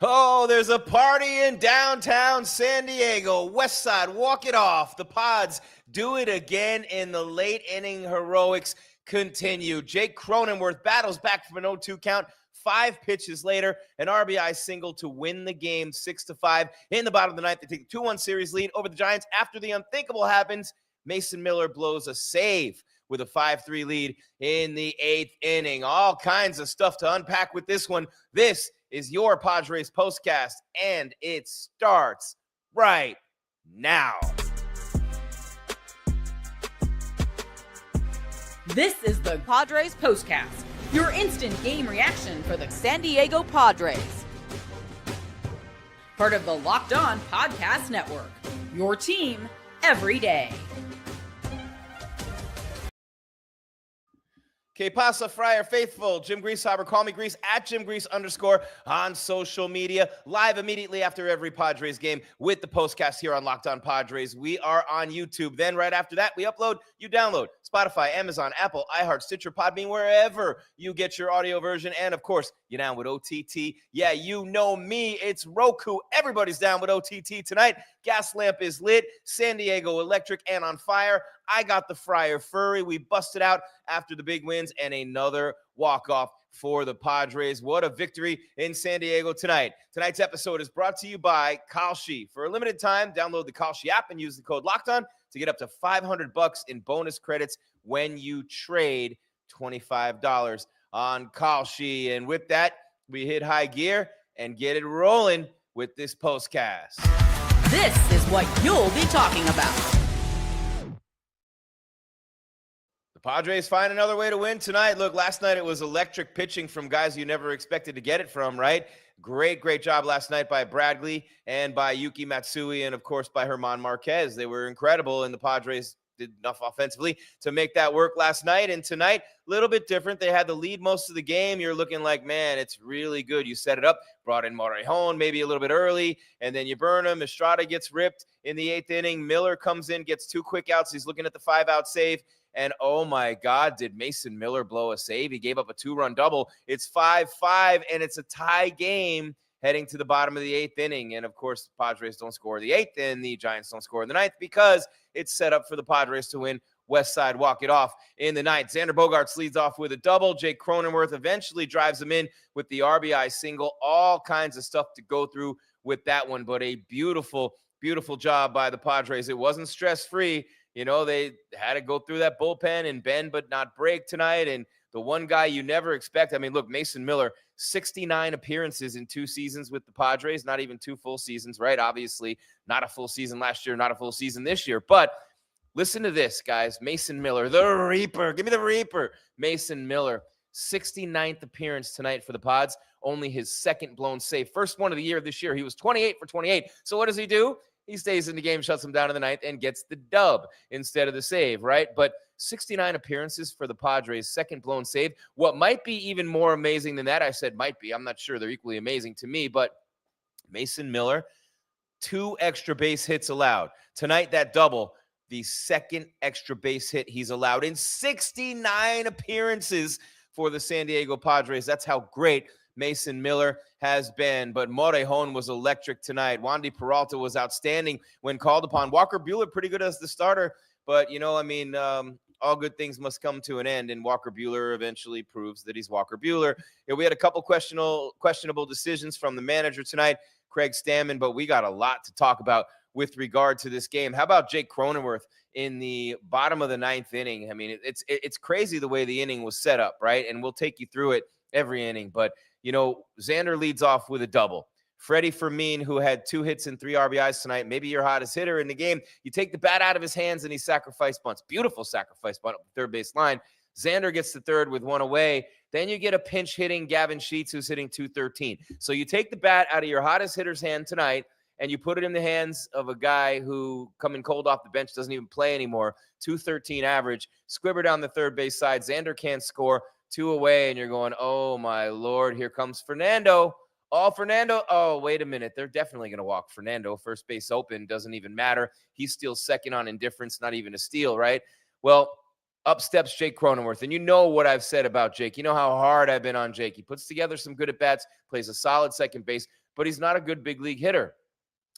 Oh, there's a party in downtown San Diego. West Side, walk it off. The Pods do it again, in the late inning heroics continue. Jake Cronenworth battles back from an 0-2 count. 5 pitches later, an RBI single to win the game 6-5. In the bottom of the ninth, they take the 2-1 series lead over the Giants. After the unthinkable happens, Mason Miller blows a save with a 5-3 lead in the 8th inning. All kinds of stuff to unpack with this one. This is your Padres Postcast, and it starts right now. This is the Padres Postcast, your instant game reaction for the San Diego Padres. Part of the Locked On Podcast Network, your team every day. Que pasa, Friar faithful? Jim Greasehaber, call me Grease, at Jim Grease _ on social media. Live immediately after every Padres game with the Postcast here on Locked On Padres. We are on YouTube. Then right after that, we upload, you download Spotify, Amazon, Apple, iHeart, Stitcher, Podbean, wherever you get your audio version. And of course, you're down with OTT. Yeah, you know me. It's Roku. Everybody's down with OTT tonight. Gas lamp is lit. San Diego electric and on fire. I got the Friar Furry. We busted out after the big wins and another walk-off for the Padres. What a victory in San Diego tonight. Tonight's episode is brought to you by Kalshi. For a limited time, download the Kalshi app and use the code LOCKEDON to get up to $500 in bonus credits when you trade $25 on Kalshi. And with that, we hit high gear and get it rolling with this postcast. This is what you'll be talking about. Padres find another way to win tonight. Look, last night it was electric pitching from guys you never expected to get it from, right? Great job last night by Bradley and by Yuki Matsui and, of course, by German Marquez. They were incredible, and the Padres did enough offensively to make that work last night. And tonight, a little bit different. They had the lead most of the game. You're looking like, man, it's really good. You set it up, brought in Morejon maybe a little bit early, and then you burn him. Estrada gets ripped in the 8th inning. Miller comes in, gets 2 quick outs. He's looking at the 5-out save. And, oh, my God, did Mason Miller blow a save? He gave up a 2-run double. It's 5-5, and it's a tie game heading to the bottom of the 8th inning. And, of course, the Padres don't score the 8th, and the Giants don't score in the 9th because it's set up for the Padres to win. West Side walk it off in the 9th. Xander Bogaerts leads off with a double. Jake Cronenworth eventually drives him in with the RBI single. All kinds of stuff to go through with that one, but a beautiful, beautiful job by the Padres. It wasn't stress-free. You know, they had to go through that bullpen and bend but not break tonight. And the one guy you never expect, I mean, look, Mason Miller, 69 appearances in 2 seasons with the Padres, not even 2 full seasons, right? Obviously, not a full season last year, not a full season this year. But listen to this, guys. Mason Miller, the Reaper. Give me the Reaper. Mason Miller, 69th appearance tonight for the Pods, only his 2nd blown save. First one of the year this year. He was 28 for 28. So what does he do? He stays in the game, shuts him down in the 9th, and gets the dub instead of the save, right? But 69 appearances for the Padres, 2nd blown save. What might be even more amazing than that, I said might be. I'm not sure. They're equally amazing to me. But Mason Miller, 2 extra base hits allowed. Tonight, that double, the 2nd extra base hit he's allowed in 69 appearances for the San Diego Padres. That's how great Mason Miller has been, but Morejon was electric tonight. Wandy Peralta was outstanding when called upon. Walker Buehler pretty good as the starter, but, you know, I mean, all good things must come to an end, and Walker Buehler eventually proves that he's Walker Buehler. Yeah, we had a couple questionable decisions from the manager tonight, Craig Stammen, but we got a lot to talk about with regard to this game. How about Jake Cronenworth in the bottom of the 9th inning? I mean, it's crazy the way the inning was set up, right? And we'll take you through it every inning, but you know, Xander leads off with a double. Freddy Fermin, who had 2 hits and 3 RBIs tonight, maybe your hottest hitter in the game. You take the bat out of his hands and he sacrifice bunts. Beautiful sacrifice bunt up the third base line. Xander gets the 3rd with 1 away. Then you get a pinch hitting Gavin Sheets, who's hitting .213. So you take the bat out of your hottest hitter's hand tonight and you put it in the hands of a guy who, coming cold off the bench, doesn't even play anymore. .213 average. Squibber down the third base side. Xander can't score. 2 away, and you're going, oh, my Lord, here comes Fernando. Fernando. Oh, wait a minute. They're definitely going to walk Fernando. First base open. Doesn't even matter. He's still 2nd on indifference, not even a steal, right? Well, up steps Jake Cronenworth. And you know what I've said about Jake. You know how hard I've been on Jake. He puts together some good at-bats, plays a solid second base, but he's not a good big league hitter.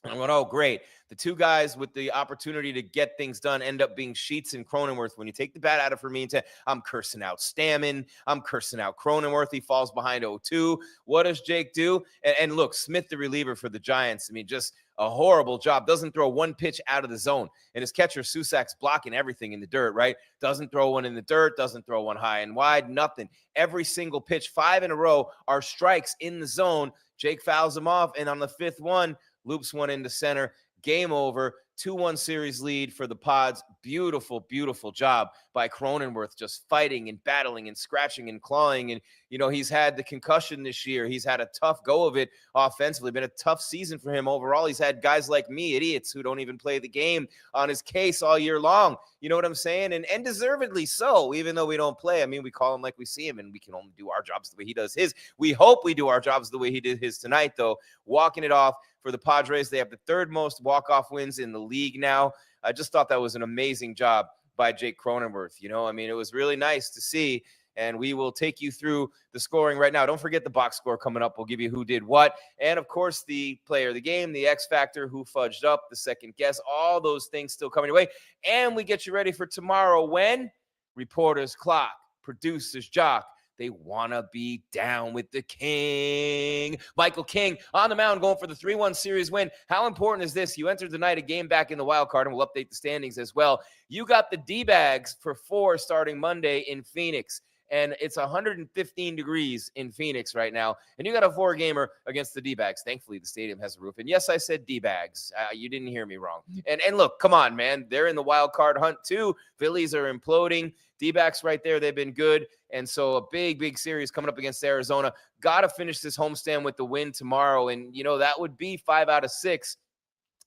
And I'm going, oh, great. The two guys with the opportunity to get things done end up being Sheets and Cronenworth. When you take the bat out of Fermin, I'm cursing out Stammen. I'm cursing out Cronenworth. He falls behind 0-2. What does Jake do? And look, Smith, the reliever for the Giants, I mean, just a horrible job. Doesn't throw one pitch out of the zone. And his catcher, Susak's blocking everything in the dirt, right? Doesn't throw one in the dirt. Doesn't throw one high and wide. Nothing. Every single pitch, 5 in a row, are strikes in the zone. Jake fouls him off. And on the 5th one, loops one into center. Game over. 2-1 series lead for the Pods. Beautiful, beautiful job by Cronenworth, just fighting and battling and scratching and clawing. And, you know, he's had the concussion this year. He's had a tough go of it offensively. Been a tough season for him overall. He's had guys like me, idiots who don't even play the game, on his case all year long. You know what I'm saying? And deservedly so, even though we don't play. I mean, we call him like we see him, and we can only do our jobs the way he does his. We hope we do our jobs the way he did his tonight, though. Walking it off for the Padres. They have the 3rd most walk-off wins in the league now. I just thought that was an amazing job by Jake Cronenworth. You know, I mean, it was really nice to see, and we will take you through the scoring right now. Don't forget the box score coming up. We'll give you who did what, and of course the player of the game, the X factor, who fudged up, the second guess, all those things still coming your way. And we get you ready for tomorrow when reporters clock, producers jock. They want to be down with the king. Michael King on the mound going for the 3-1 series win. How important is this? You entered the night a game back in the wild card, and we'll update the standings as well. You got the D-bags for 4 starting Monday in Phoenix. And it's 115 degrees in Phoenix right now. And you got a 4-gamer against the D-bags. Thankfully, the stadium has a roof. And yes, I said D-bags. You didn't hear me wrong. And look, come on, man. They're in the wild card hunt too. Phillies are imploding. D-backs right there. They've been good. And so a big, big series coming up against Arizona. Got to finish this homestand with the win tomorrow. And, you know, that would be 5 out of 6.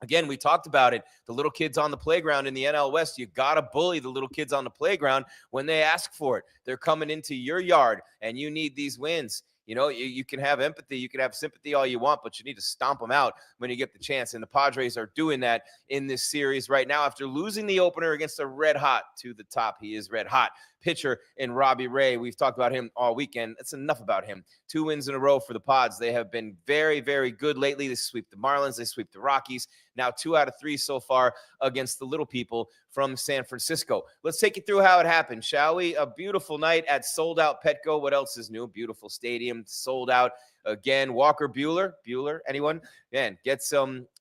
Again, we talked about it. The little kids on the playground in the NL West, you got to bully the little kids on the playground when they ask for it. They're coming into your yard, and you need these wins. You know, you can have empathy, you can have sympathy all you want, but you need to stomp them out when you get the chance. And the Padres are doing that in this series right now after losing the opener against a red hot to the top. He is red hot pitcher in Robbie Ray. We've talked about him all weekend. That's enough about him. 2 wins in a row for the Pods. They have been very, very good lately. They sweep the Marlins. They sweep the Rockies. Now 2 out of 3 so far against the little people from San Francisco. Let's take you through how it happened, shall we? A beautiful night at Sold Out Petco. What else is new? Beautiful stadium, sold out again. Walker Buehler, anyone? Man, gets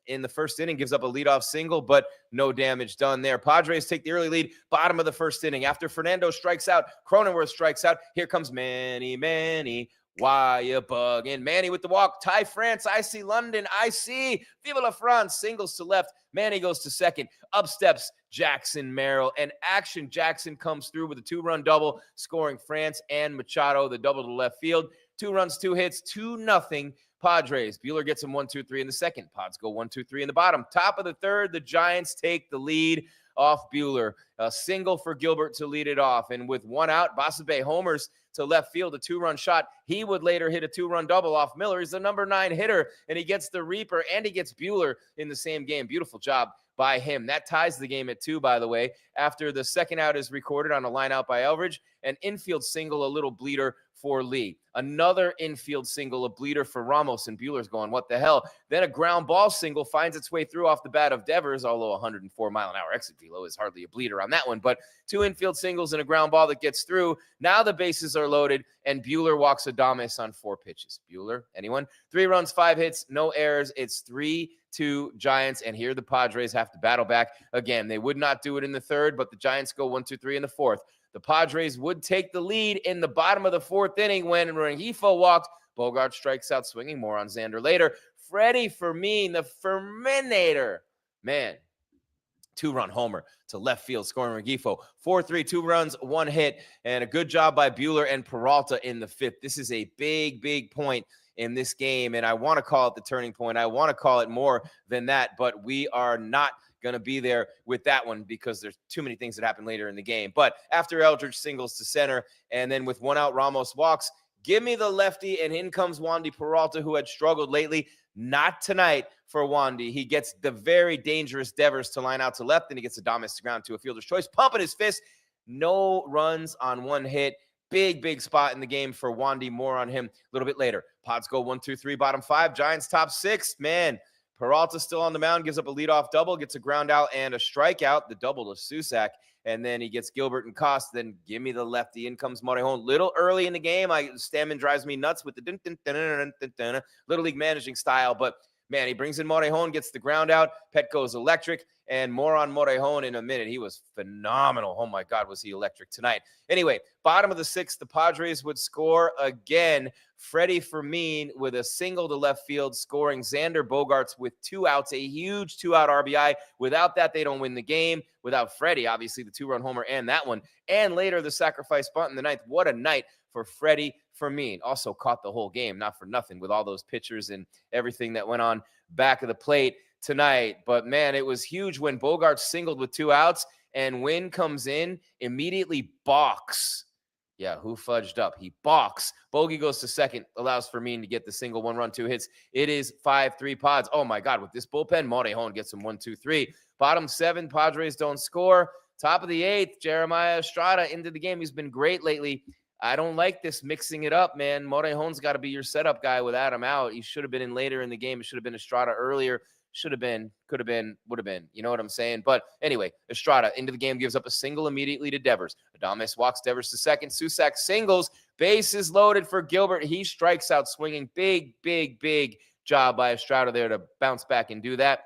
in the first inning, gives up a leadoff single, but no damage done there. Padres take the early lead, bottom of the first inning. After Fernando strikes out, Cronenworth strikes out. Here comes Manny. Why you bugging? Manny with the walk. Ty France, I see London. I see Viva la France. Singles to left. Manny goes to second. Up steps Jackson Merrill. And Action Jackson comes through with a 2-run double, scoring France and Machado, the double to left field. 2 runs, 2 hits, 2-0 Padres. Buehler gets them 1-2-3 in the second. Pods go 1-2-3 in the bottom. Top of the third, the Giants take the lead off Buehler. A single for Gilbert to lead it off. And with 1 out, Basabe homers to left field, a 2-run shot. He would later hit a 2-run double off Miller. He's the number 9 hitter, and he gets the Reaper, and he gets Buehler in the same game. Beautiful job by him. That ties the game at 2, by the way, after the second out is recorded on a line out by Elridge. An infield single, a little bleeder for Lee. Another infield single, a bleeder for Ramos, and Buehler's going, what the hell? Then a ground ball single finds its way through off the bat of Devers, although 104-mile-an-hour exit velo is hardly a bleeder on that one. But 2 infield singles and a ground ball that gets through. Now the bases are loaded, and Buehler walks Adames on 4 pitches. Buehler, anyone? 3 runs, 5 hits, no errors. It's 3-2 Giants, and here the Padres have to battle back again. They would not do it in the third, but the Giants go 1-2-3 in the fourth. The Padres would take the lead in the bottom of the 4th inning when Rengifo walked. Bogart strikes out swinging. More on Xander later. Freddy Fermin, the Ferminator. Man, 2-run homer to left field, scoring Rengifo. 4-3, 2 runs, 1 hit, and a good job by Buehler and Peralta in the 5th. This is a big, big point in this game, and I want to call it the turning point. I want to call it more than that, but we are not going to be there with that one because there's too many things that happen later in the game. But after Eldridge singles to center, and then with 1 out, Ramos walks, give me the lefty, and in comes Wandy Peralta, who had struggled lately. Not tonight for Wandy. He gets the very dangerous Devers to line out to left, and he gets Adames to ground to a fielder's choice, pumping his fist. No runs on 1 hit. Big, big spot in the game for Wandy. More on him a little bit later. Pods go 1-2-3, bottom 5. Giants top 6. Man, Peralta still on the mound, gives up a leadoff double, gets a ground out and a strikeout, the double to Susac. And then he gets Gilbert and Cost. Then give me the lefty. In comes Morejon. Little early in the game. Stammen drives me nuts with the Little League managing style. But, man, he brings in Morejon, gets the ground out. Petco's electric. And more on Morejon in a minute. He was phenomenal. Oh, my God, was he electric tonight. Anyway, bottom of the 6th, the Padres would score again. Freddy Fermin with a single to left field, scoring Xander Bogaerts with 2 outs, a huge 2-out RBI. Without that, they don't win the game. Without Freddy, obviously, the 2-run homer and that one. And later, the sacrifice bunt in the 9th. What a night for Freddy Fermin. Also caught the whole game, not for nothing, with all those pitchers and everything that went on back of the plate tonight. But, man, it was huge when Bogaerts singled with 2 outs and Wynn comes in, immediately balks. Yeah, who fudged up? He balks. Bogey goes to second, allows Fermin to get the single, 1 run, 2 hits. It is 5-3 Pods. Oh, my God, with this bullpen, Morejon gets him 1-2-3. Bottom 7, Padres don't score. Top of the 8th, Jeremiah Estrada into the game. He's been great lately. I don't like this mixing it up, man. Morejon's got to be your setup guy with Adam out. He should have been in later in the game. It should have been Estrada earlier. Should have been, could have been, would have been. You know what I'm saying? But anyway, Estrada into the game, gives up a single immediately to Devers. Adames walks Devers to second. Susac singles. Bases loaded for Gilbert. He strikes out swinging. Big, big, big job by Estrada there to bounce back and do that.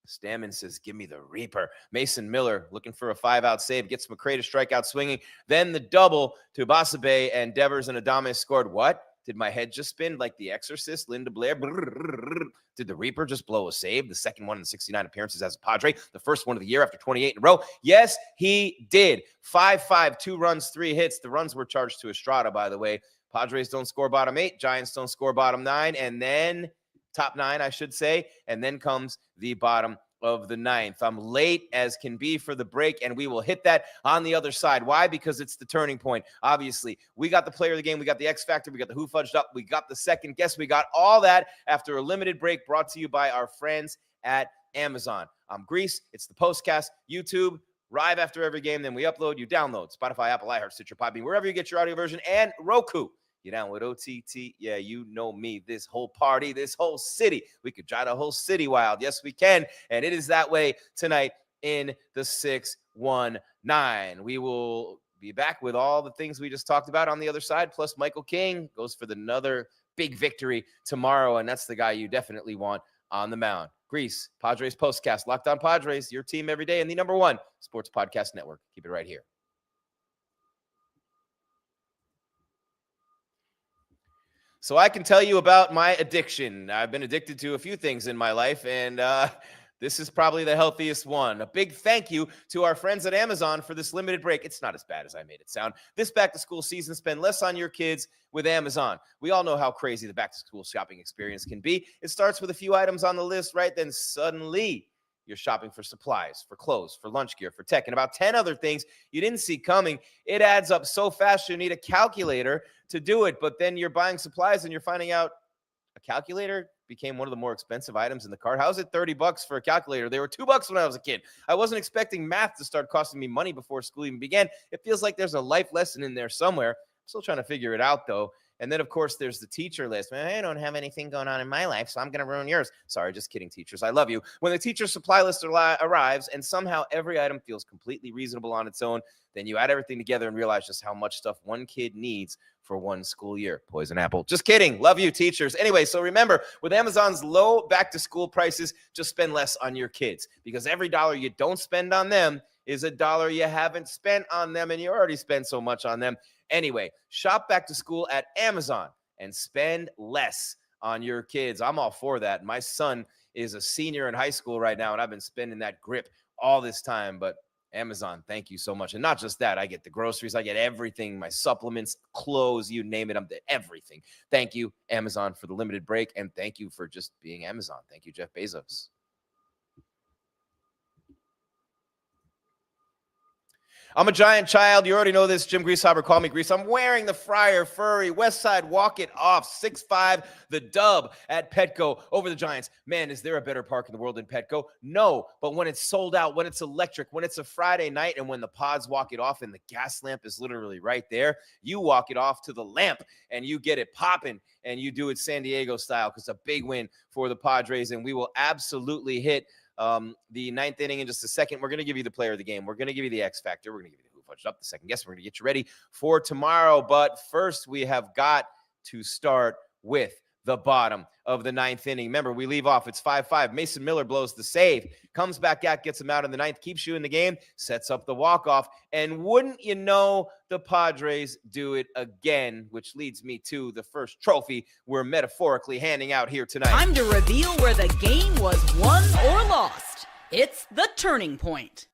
Stammen says, give me the Reaper. Mason Miller looking for a 5-out save. Gets McCray to strike out swinging. Then the double to Basabe, and Devers and Adames scored. What? Did my head just spin like The Exorcist, Linda Blair? Did the Reaper just blow a save? The second one in 69 appearances as a Padre. The first one of the year after 28 in a row. Yes, he did. 5-5, 2 runs, 3 hits. The runs were charged to Estrada, by the way. Padres don't score bottom 8. Giants don't score bottom 9. And then top 9, I should say. And then comes the bottom of the 9th. I'm late as can be for the break, and we will hit that on the other side. Why? Because it's the turning point. Obviously, we got the player of the game, we got the X Factor, we got the Who Fudged Up, we got the second guess, we got all that after a limited break brought to you by our friends at Amazon. I'm Grease. It's the Postcast, YouTube, live after every game. Then we upload, you download Spotify, Apple, iHeart, Stitcher, Podbean, wherever you get your audio version, and Roku. You down with OTT? Yeah, you know me. This whole party, this whole city. We could drive the whole city wild. Yes, we can. And it is that way tonight in the 619. We will be back with all the things we just talked about on the other side. Plus, Michael King goes for another big victory tomorrow. And that's the guy you definitely want on the mound. Grease, Padres Postcast, Locked On Padres, your team every day, and the #1 sports podcast network. Keep it right here. So I can tell you about my addiction. I've been addicted to a few things in my life, and this is probably the healthiest one. A big thank you to our friends at Amazon for this limited break. It's not as bad as I made it sound. This back-to-school season, spend less on your kids with Amazon. We all know how crazy the back-to-school shopping experience can be. It starts with a few items on the list, right? Then suddenly you're shopping for supplies, for clothes, for lunch gear, for tech, and about 10 other things you didn't see coming. It adds up so fast you need a calculator to do it. But then you're buying supplies and you're finding out a calculator became one of the more expensive items in the cart. How's it $30 for a calculator? They were $2 when I was a kid. I wasn't expecting math to start costing me money before school even began. It feels like there's a life lesson in there somewhere. I'm still trying to figure it out, though. And then, of course, there's the teacher list. Man, I don't have anything going on in my life, so I'm going to ruin yours. Sorry, just kidding, teachers. I love you. When the teacher supply list arrives and somehow every item feels completely reasonable on its own, then you add everything together and realize just how much stuff one kid needs for one school year. Poison apple. Just kidding. Love you, teachers. Anyway, so remember, with Amazon's low back-to-school prices, just spend less on your kids, because every dollar you don't spend on them is a dollar you haven't spent on them, and you already spent so much on them. Anyway, shop back to school at Amazon and spend less on your kids. I'm all for that. My son is a senior in high school right now, and I've been spending that grip all this time. But Amazon, thank you so much. And not just that, I get the groceries, I get everything, my supplements, clothes, you name it, I'm everything. Thank you, Amazon, for the limited break, and thank you for just being Amazon. Thank you, Jeff Bezos. I'm a giant child. You already know this. Jim Greasehaber, call me Grease. I'm wearing the Friar Furry West Side Walk It Off 6'5", the dub at Petco over the Giants. Man, is there a better park in the world than Petco? No, but when it's sold out, when it's electric, when it's a Friday night, and when the Pods walk it off and the gas lamp is literally right there, you walk it off to the lamp and you get it popping, and you do it San Diego style, because it's a big win for the Padres, and we will absolutely hit the ninth inning in just a second. We're going to give you the player of the game. We're going to give you the X factor. We're going to give you the who fudged up, the second guess. We're going to get you ready for tomorrow. But first, we have got to start with the bottom of the ninth inning. Remember, we leave off. It's 5-5. Mason Miller blows the save, comes back out, gets him out in the ninth, keeps you in the game, sets up the walk-off. And wouldn't you know, the Padres do it again, which leads me to the first trophy we're metaphorically handing out here tonight. Time to reveal where the game was won or lost. It's the turning point.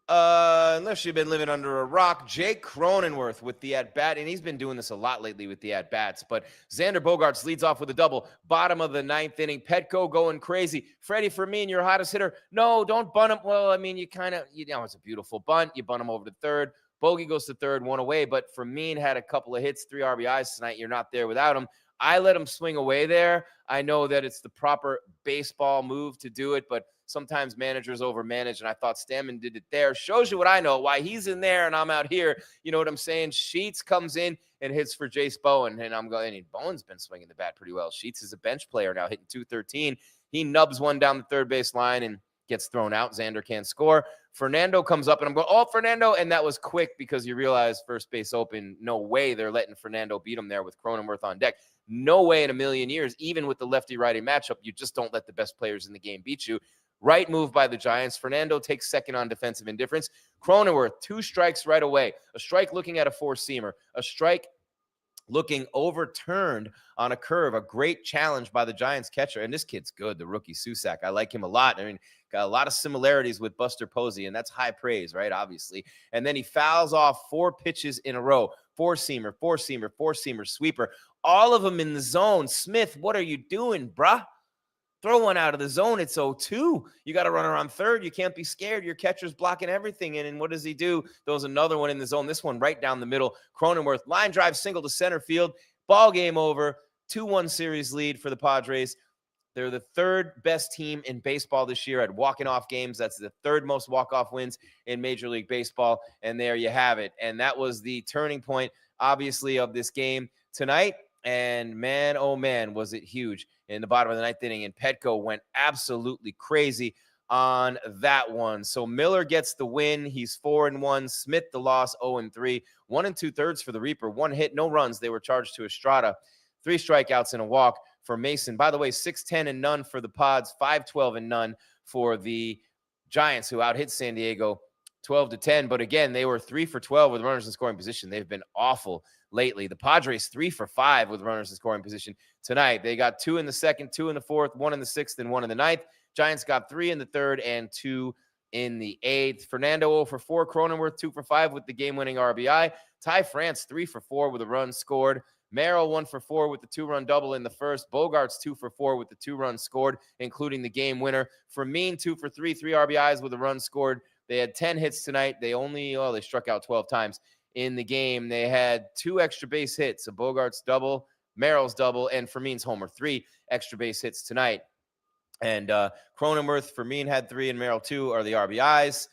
Unless you've been living under a rock, Jake Cronenworth with the at-bat, and he's been doing this a lot lately with the at-bats, but Xander Bogaerts leads off with a double. Bottom of the ninth inning, Petco going crazy. Freddy Fermin, your hottest hitter. No, don't bunt him. Well, I mean, you know, it's a beautiful bunt. You bunt him over to third. Bogey goes to third, one away, but Fermin had a couple of hits, 3 RBIs tonight. You're not there without him. I let him swing away there. I know that it's the proper baseball move to do it, but sometimes managers overmanage, and I thought Stammen did it there. Shows you what I know, why he's in there and I'm out here. You know what I'm saying? Sheets comes in and hits for Jace Bowen, and I'm going, and Bowen's been swinging the bat pretty well. Sheets is a bench player now, hitting .213. He nubs one down the third base line and gets thrown out. Xander can't score. Fernando comes up, and I'm going, oh, Fernando, and that was quick because you realize first base open. No way they're letting Fernando beat him there with Cronenworth on deck. No way in a million years, even with the lefty-righty matchup, you just don't let the best players in the game beat you. Right move by the Giants. Fernando takes second on defensive indifference. Cronenworth, 2 strikes right away. A strike looking at a 4-seamer. A strike looking overturned on a curve. A great challenge by the Giants catcher. And this kid's good, the rookie Susak. I like him a lot. I mean, got a lot of similarities with Buster Posey, and that's high praise, right? Obviously. And then he fouls off 4 pitches in a row. 4-seamer, 4-seamer, 4-seamer, sweeper. All of them in the zone. Smith, what are you doing, bruh? Throw one out of the zone. It's 0-2. You got to run around third. You can't be scared. Your catcher's blocking everything. And what does he do? Throws another one in the zone. This one right down the middle. Cronenworth, line drive, single to center field. Ball game over. 2-1 series lead for the Padres. They're the 3rd best team in baseball this year at walking off games. That's the 3rd most walk-off wins in Major League Baseball. And there you have it. And that was the turning point, obviously, of this game tonight. And man, oh man, was it huge in the bottom of the ninth inning. And Petco went absolutely crazy on that one. So Miller gets the win. He's 4-1. Smith the loss, 0-3. 1 2/3 for the Reaper. 1 hit, no runs. They were charged to Estrada. 3 strikeouts and a walk for Mason. By the way, 6-10 and none for the Pods. 5-12 and none for the Giants, who out hit San Diego 12-10. But again, they were 3 for 12 with runners in scoring position. They've been awful lately. The Padres 3 for 5 with runners in scoring position tonight. They got 2 in the second, 2 in the fourth, 1 in the sixth, and 1 in the ninth. Giants got 3 in the third and 2 in the eighth. Fernando 0 for 4. Cronenworth 2 for 5 with the game-winning RBI. Ty France 3 for 4 with a run scored. Merrill 1 for 4 with the 2-run double in the first. Bogaerts 2 for 4 with the 2 runs scored, including the game winner. Fermin 2 for 3, 3 RBIs with a run scored. They had 10 hits tonight. They struck out 12 times in the game. They had 2 extra base hits, a Bogaerts double, Merrill's double, and Fermin's homer. 3 extra base hits tonight. And Cronenworth, Fermin had 3, and Merrill 2 are the RBIs.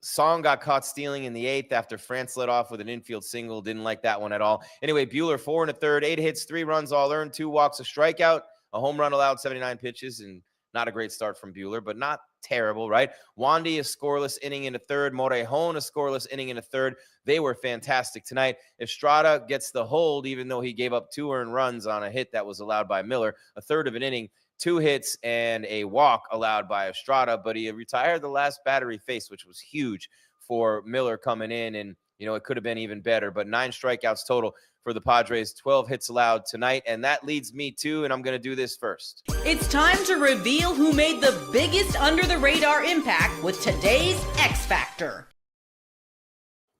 Song got caught stealing in the 8th after France led off with an infield single. Didn't like that one at all. Anyway, Buehler 4 1/3, 8 hits, 3 runs, all earned, 2 walks, a strikeout, a home run allowed, 79 pitches, and not a great start from Buehler, but not terrible, right? Wandy a scoreless inning in a third. Morejon a scoreless inning in a third. They were fantastic tonight. Estrada gets the hold, even though he gave up 2 earned runs on a hit that was allowed by Miller. A third of an inning, 2 hits and a walk allowed by Estrada, but he retired the last batter he faced, which was huge for Miller coming in. And, you know, it could have been even better, but 9 strikeouts total for the Padres, 12 hits allowed tonight. And that leads me to, and I'm going to do this first. It's time to reveal who made the biggest under-the-radar impact with today's X Factor.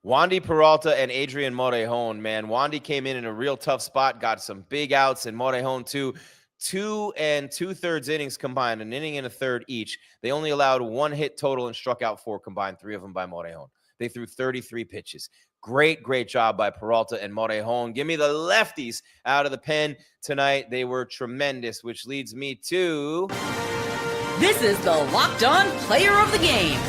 Wandy Peralta and Adrian Morejon, man. Wandy came in a real tough spot, got some big outs, and Morejon too. 2 2/3 innings combined, an inning and a third each. They only allowed 1 hit total and struck out 4 combined, 3 of them by Morejon. They threw 33 pitches. Great job by Peralta and Morejon. Give me the lefties out of the pen tonight. They were tremendous, which leads me to... This is the Locked On Player of the Game.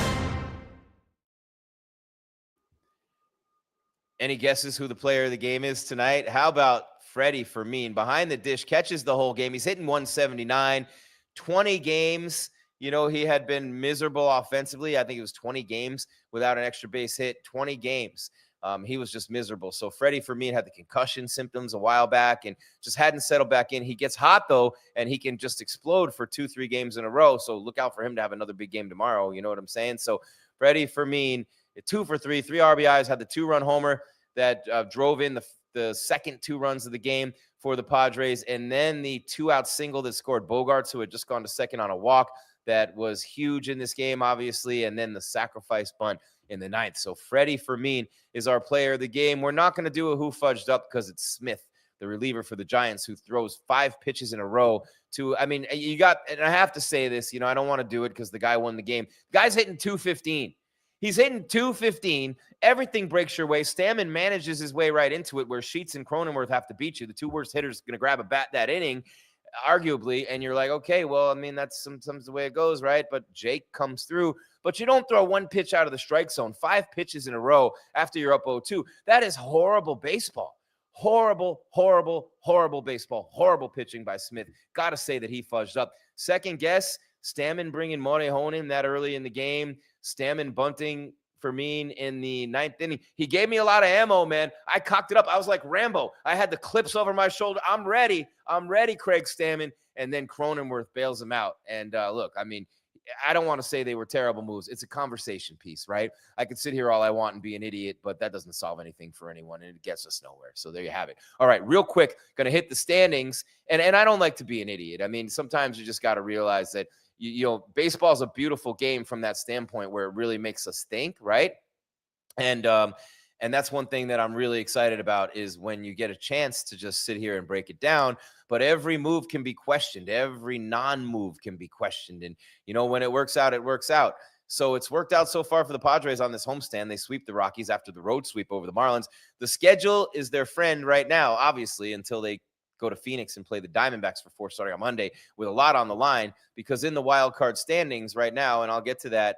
Any guesses who the player of the game is tonight? How about Freddy Fermin? Behind the dish, catches the whole game. He's hitting 179, 20 games. You know, he had been miserable offensively. I think it was 20 games without an extra base hit, 20 games. He was just miserable. So Freddy Fermin had the concussion symptoms a while back and just hadn't settled back in. He gets hot, though, and he can just explode for 2-3 games in a row. So look out for him to have another big game tomorrow. You know what I'm saying? So Freddy Fermin, 2 for 3, 3 RBIs, had the 2-run homer that drove in the second 2 runs of the game for the Padres, and then the 2-out single that scored Bogarts, who had just gone to second on a walk. That was huge in this game, obviously, and then the sacrifice bunt in the 9th. So Freddy Fermin is our player of the game. We're not going to do a who fudged up because it's Smith, the reliever for the Giants, who throws 5 pitches in a row to, I mean, you got, and I have to say this, you know, I don't want to do it because the guy won the game. The guy's hitting 215. He's hitting 215. Everything breaks your way. Stammen manages his way right into it, where Sheets and Cronenworth have to beat you. The 2 worst hitters going to grab a bat that inning, arguably, and you're like, okay, well, I mean, that's sometimes the way it goes, right? But Jake comes through. But you don't throw 1 pitch out of the strike zone, 5 pitches in a row after you're up 0-2. That is horrible baseball. Horrible baseball. Horrible pitching by Smith. Got to say that he fudged up. Second guess, Stammen bringing Morejon in that early in the game. Stammen bunting Fermin in the 9th inning. He gave me a lot of ammo, man. I cocked it up. I was like Rambo. I had the clips over my shoulder. I'm ready, Craig Stammen. And then Cronenworth bails him out. And look, I mean, I don't want to say they were terrible moves. It's a conversation piece, right? I could sit here all I want and be an idiot, but that doesn't solve anything for anyone, and it gets us nowhere. So there you have it. All right, real quick, going to hit the standings. And I don't like to be an idiot. I mean, sometimes you just got to realize that, you know, baseball is a beautiful game from that standpoint where it really makes us think, right? And that's one thing that I'm really excited about is when you get a chance to just sit here and break it down. But every move can be questioned. Every non-move can be questioned. And, you know, when it works out, it works out. So it's worked out so far for the Padres on this homestand. They sweep the Rockies after the road sweep over the Marlins. The schedule is their friend right now, obviously, until they go to Phoenix and play the Diamondbacks for 4 starting on Monday with a lot on the line, because in the wild card standings right now, and I'll get to that.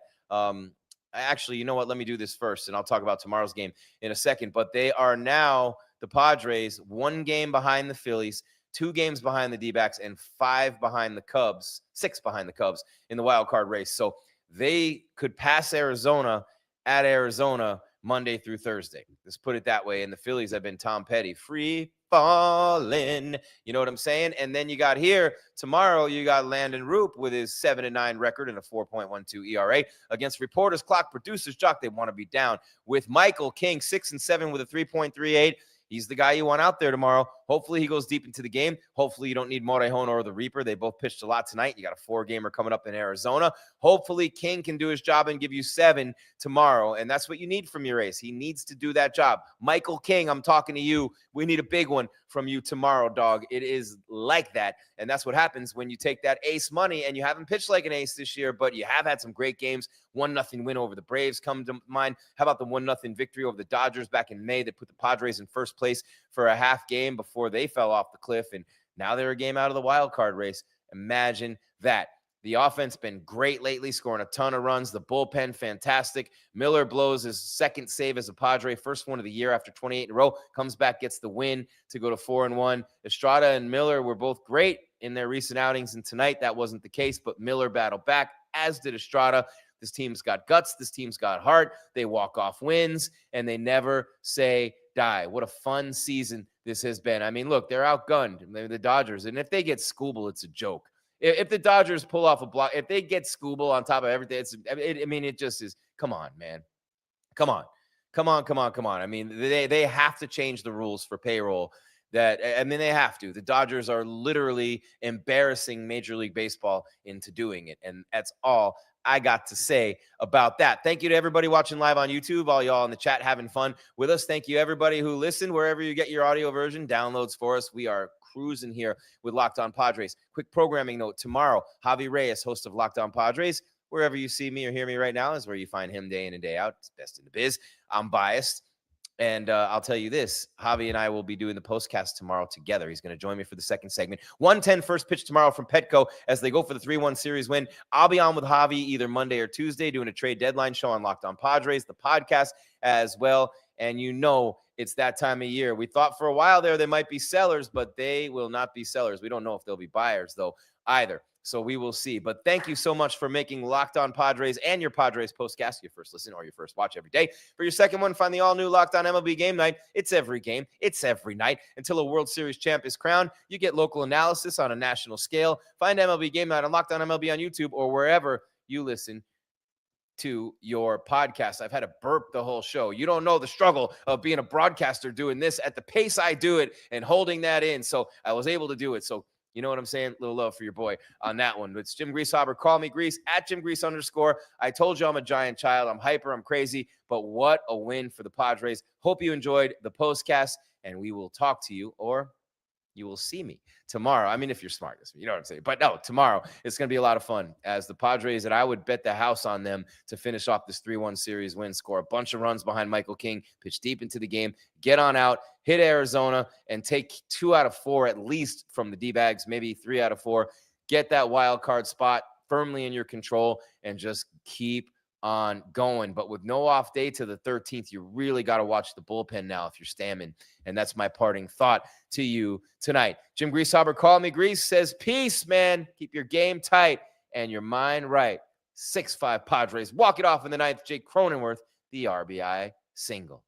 Actually, you know what? Let me do this first, and I'll talk about tomorrow's game in a second. But they are now, the Padres, 1 game behind the Phillies, 2 games behind the D-backs, and 5 behind the Cubs, 6 behind the Cubs in the wild card race. So they could pass Arizona at Arizona Monday through Thursday. Let's put it that way. And the Phillies have been Tom Petty, free falling. You know what I'm saying? And then you got here tomorrow, you got Landon Roop with his 7-9 record and a 4.12 ERA against Reporters Clock, Producers Jock. They want to be down with Michael King, 6-7 with a 3.38. He's the guy you want out there tomorrow. Hopefully he goes deep into the game. Hopefully you don't need Morejon or the Reaper. They both pitched a lot tonight. You got a 4-gamer coming up in Arizona. Hopefully King can do his job and give you 7 tomorrow. And that's what you need from your ace. He needs to do that job. Michael King, I'm talking to you. We need a big one from you tomorrow, dog. It is like that. And that's what happens when you take that ace money and you haven't pitched like an ace this year, but you have had some great games. 1-0 win over the Braves come to mind. How about the 1-0 victory over the Dodgers back in May that put the Padres in first place for a half game before they fell off the cliff, and now they're a game out of the wild card race. Imagine that. The offense been great lately, scoring a ton of runs. The bullpen, fantastic. Miller blows his 2nd save as a Padre, first one of the year after 28 in a row. Comes back, gets the win to go to 4-1. Estrada and Miller were both great in their recent outings, and tonight that wasn't the case, but Miller battled back, as did Estrada. This team's got guts. This team's got heart. They walk off wins, and they never say die. What a fun season this has been. I mean, look, they're outgunned. They're the Dodgers, and if they get Scooble, it's a joke. If the Dodgers pull off a block, if they get Scooble on top of everything, it just is, come on, man. Come on. I mean, they have to change the rules for payroll. They have to. The Dodgers are literally embarrassing Major League Baseball into doing it, and that's all I got to say about that. Thank you to everybody watching live on YouTube, all y'all in the chat having fun with us. Thank you, everybody who listened, wherever you get your audio version, downloads for us. We are cruising here with Locked On Padres. Quick programming note, tomorrow, Javi Reyes, host of Locked On Padres. Wherever you see me or hear me right now is where you find him day in and day out. It's best in the biz. I'm biased. And I'll tell you this, Javi and I will be doing the postcast tomorrow together. He's going to join me for the second segment. 1:10 first pitch tomorrow from Petco as they go for the 3-1 series win. I'll be on with Javi either Monday or Tuesday doing a trade deadline show on Locked On Padres, the podcast as well. And you know it's that time of year. We thought for a while there they might be sellers, but they will not be sellers. We don't know if they'll be buyers, though, either. So we will see. But thank you so much for making Locked On Padres and your Padres postcast your first listen or your first watch every day. For your second one, find the all-new Locked On MLB Game Night. It's every game. It's every night. Until a World Series champ is crowned, you get local analysis on a national scale. Find MLB Game Night on Locked On MLB on YouTube or wherever you listen to your podcast. I've had to burp the whole show. You don't know the struggle of being a broadcaster doing this at the pace I do it and holding that in. So I was able to do it. So you know what I'm saying? Little love for your boy on that one. It's Jim Greasehaber. Call me Grease at Jim Grease _. I told you I'm a giant child. I'm hyper. I'm crazy. But what a win for the Padres. Hope you enjoyed the postcast, and we will talk to you, or you will see me tomorrow. I mean, if you're smart, you know what I'm saying. But no, tomorrow it's going to be a lot of fun as the Padres, and I would bet the house on them to finish off this 3-1 series win, score a bunch of runs behind Michael King, pitch deep into the game, get on out, hit Arizona, and take 2 out of 4 at least from the D-bags, maybe 3 out of 4. Get that wild card spot firmly in your control and just keep on going. But with no off day to the 13th, you really got to watch the bullpen now if you're Stammen. And that's my parting thought to you tonight. Jim Greasehaber, call me Grease, says, peace, man. Keep your game tight and your mind right. 6-5 Padres. Walk it off in the ninth. Jake Cronenworth, the RBI single.